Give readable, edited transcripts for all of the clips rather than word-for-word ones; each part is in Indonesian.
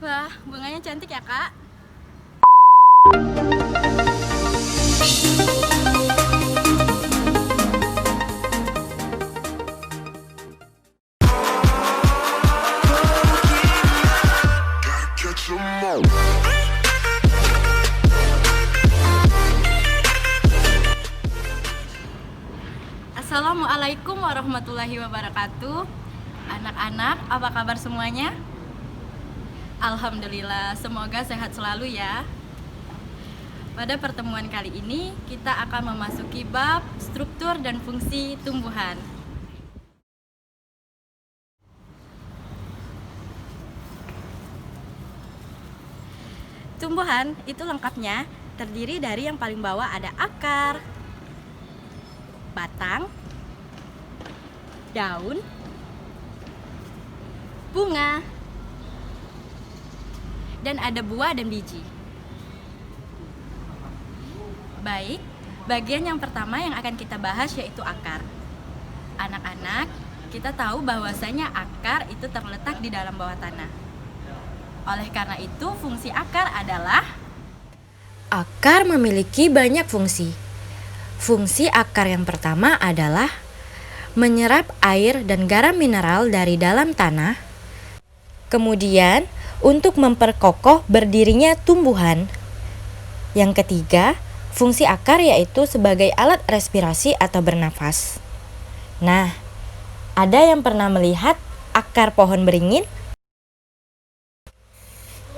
Wah, bunganya cantik ya, Kak. Assalamualaikum warahmatullahi wabarakatuh. Anak-anak, apa kabar semuanya? Alhamdulillah, semoga sehat selalu ya. Pada pertemuan kali ini, kita akan memasuki bab struktur dan fungsi tumbuhan. Tumbuhan itu lengkapnya terdiri dari yang paling bawah ada akar, batang, daun, bunga, dan ada buah dan biji. Baik, bagian yang pertama yang akan kita bahas yaitu akar. Anak-anak, kita tahu bahwasanya akar itu terletak di dalam bawah tanah. Oleh karena itu, fungsi akar adalah akar memiliki banyak fungsi. Fungsi akar yang pertama adalah menyerap air dan garam mineral dari dalam tanah. Kemudian, untuk memperkokoh berdirinya tumbuhan. Yang ketiga, fungsi akar yaitu sebagai alat respirasi atau bernafas. Nah, ada yang pernah melihat akar pohon beringin?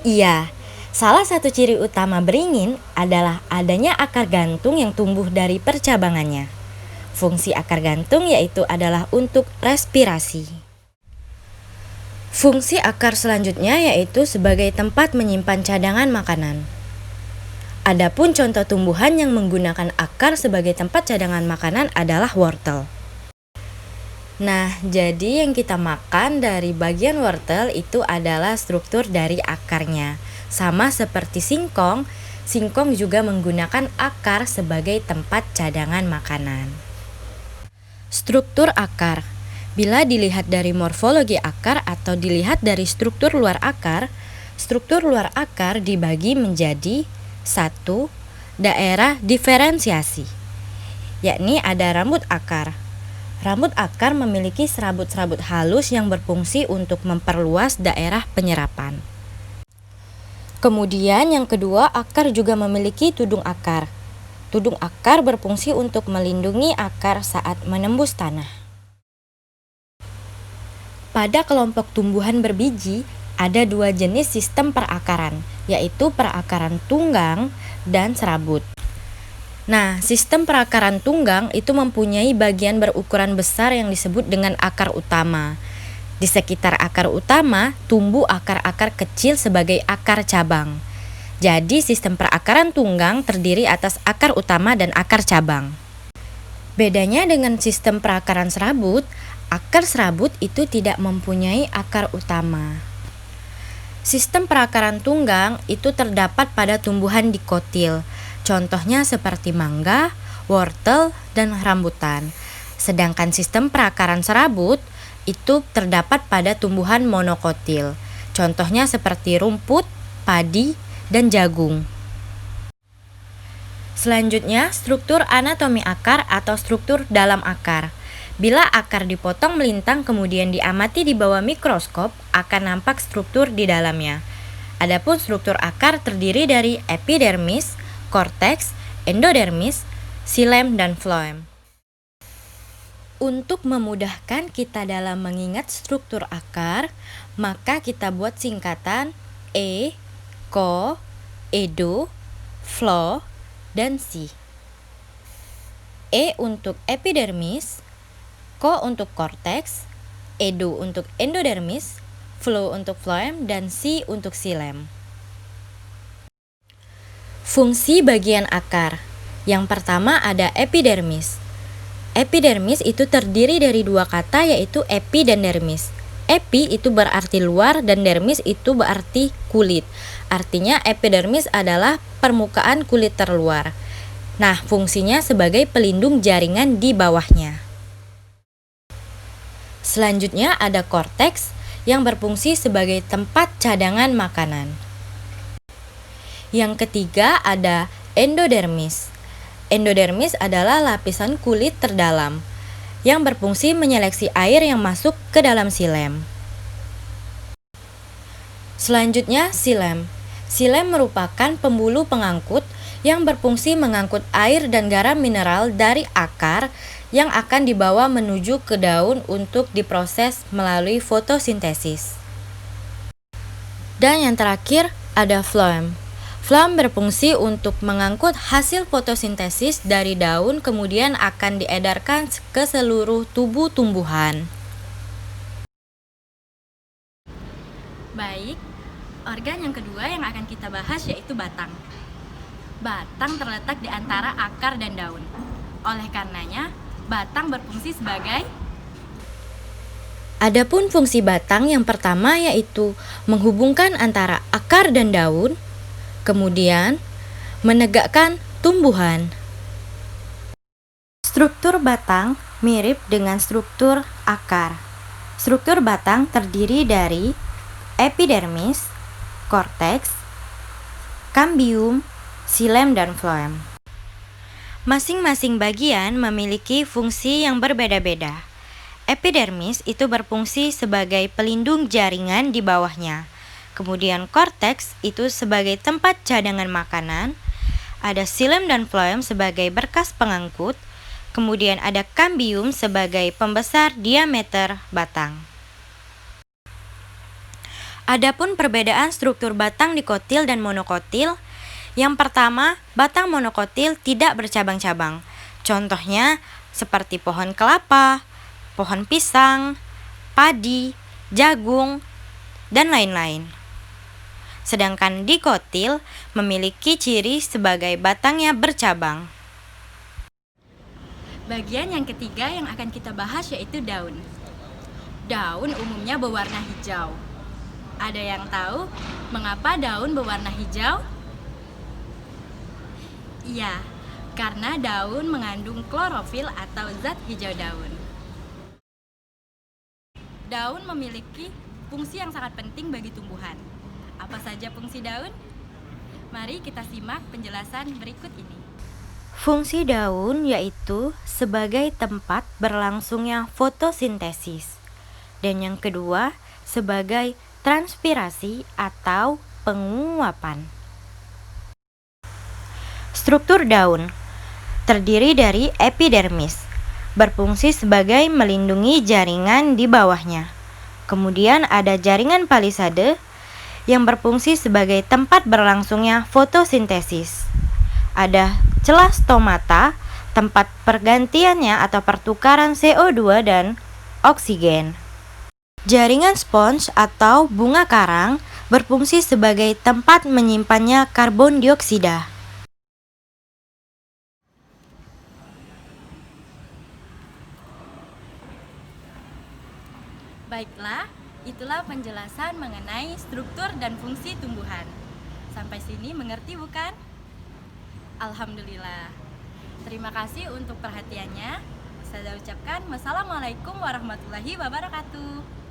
Iya, salah satu ciri utama beringin adalah adanya akar gantung yang tumbuh dari percabangannya. Fungsi akar gantung yaitu adalah untuk respirasi. Fungsi akar selanjutnya yaitu sebagai tempat menyimpan cadangan makanan. Adapun contoh tumbuhan yang menggunakan akar sebagai tempat cadangan makanan adalah wortel. Nah, jadi yang kita makan dari bagian wortel itu adalah struktur dari akarnya. Sama seperti singkong, singkong juga menggunakan akar sebagai tempat cadangan makanan. Struktur akar. Bila dilihat dari morfologi akar atau dilihat dari struktur luar akar dibagi menjadi 1. Daerah diferensiasi, yakni ada rambut akar. Rambut akar memiliki serabut-serabut halus yang berfungsi untuk memperluas daerah penyerapan. Kemudian yang kedua, akar juga memiliki tudung akar. Tudung akar berfungsi untuk melindungi akar saat menembus tanah. Pada kelompok tumbuhan berbiji, ada dua jenis sistem perakaran, yaitu perakaran tunggang dan serabut. Nah, sistem perakaran tunggang itu mempunyai bagian berukuran besar yang disebut dengan akar utama. Di sekitar akar utama, tumbuh akar-akar kecil sebagai akar cabang. Jadi, sistem perakaran tunggang terdiri atas akar utama dan akar cabang. Bedanya dengan sistem perakaran serabut, akar serabut itu tidak mempunyai akar utama. Sistem perakaran tunggang itu terdapat pada tumbuhan dikotil. Contohnya seperti mangga, wortel, dan rambutan. Sedangkan sistem perakaran serabut itu terdapat pada tumbuhan monokotil. Contohnya seperti rumput, padi, dan jagung. Selanjutnya, struktur anatomi akar atau struktur dalam akar. Bila akar dipotong melintang kemudian diamati di bawah mikroskop, akan nampak struktur di dalamnya. Adapun struktur akar terdiri dari epidermis, korteks, endodermis, xilem, dan floem. Untuk memudahkan kita dalam mengingat struktur akar, maka kita buat singkatan E, Ko, Edo, Flo, dan Si. E untuk epidermis, Ko untuk korteks, Edo untuk endodermis, Flo untuk floem, dan Si untuk xilem. Fungsi bagian akar. Yang pertama ada epidermis. Epidermis itu terdiri dari dua kata yaitu epi dan dermis. Epi itu berarti luar dan dermis itu berarti kulit. Artinya epidermis adalah permukaan kulit terluar. Nah, fungsinya sebagai pelindung jaringan di bawahnya. Selanjutnya ada korteks yang berfungsi sebagai tempat cadangan makanan. Yang ketiga ada endodermis. Endodermis adalah lapisan kulit terdalam yang berfungsi menyeleksi air yang masuk ke dalam xilem. Selanjutnya xilem. Xilem merupakan pembuluh pengangkut yang berfungsi mengangkut air dan garam mineral dari akar yang akan dibawa menuju ke daun untuk diproses melalui fotosintesis. Dan yang terakhir ada phloem. Phloem berfungsi untuk mengangkut hasil fotosintesis dari daun kemudian akan diedarkan ke seluruh tubuh tumbuhan. Baik, organ yang kedua yang akan kita bahas yaitu batang. Batang terletak di antara akar dan daun. Oleh karenanya, batang berfungsi sebagai Adapun fungsi batang yang pertama yaitu menghubungkan antara akar dan daun, kemudian menegakkan tumbuhan. Struktur batang mirip dengan struktur akar. Struktur batang terdiri dari epidermis, korteks, kambium, xilem, dan phloem. Masing-masing bagian memiliki fungsi yang berbeda-beda. Epidermis itu berfungsi sebagai pelindung jaringan di bawahnya. Kemudian korteks itu sebagai tempat cadangan makanan. Ada xilem dan phloem sebagai berkas pengangkut. Kemudian ada kambium sebagai pembesar diameter batang. Adapun perbedaan struktur batang dikotil dan monokotil. Yang pertama, batang monokotil tidak bercabang-cabang. Contohnya seperti pohon kelapa, pohon pisang, padi, jagung, dan lain-lain. Sedangkan dikotil memiliki ciri sebagai batangnya bercabang. bagian yang ketiga yang akan kita bahas yaitu daun. Daun umumnya berwarna hijau. Ada yang tahu mengapa daun berwarna hijau? Iya, karena daun mengandung klorofil atau zat hijau daun. Daun memiliki fungsi yang sangat penting bagi tumbuhan. Apa saja fungsi daun? Mari kita simak penjelasan berikut ini. Fungsi daun yaitu sebagai tempat berlangsungnya fotosintesis. Dan yang kedua, sebagai transpirasi atau penguapan. Struktur daun terdiri dari epidermis, berfungsi sebagai melindungi jaringan di bawahnya. Kemudian ada jaringan palisade yang berfungsi sebagai tempat berlangsungnya fotosintesis. Ada celah stomata, tempat pergantiannya atau pertukaran CO2 dan oksigen. Jaringan spons atau bunga karang berfungsi sebagai tempat menyimpannya karbon dioksida. Baiklah, itulah penjelasan mengenai struktur dan fungsi tumbuhan. Sampai sini mengerti bukan? Alhamdulillah. Terima kasih untuk perhatiannya. Saya ucapkan wassalamualaikum warahmatullahi wabarakatuh.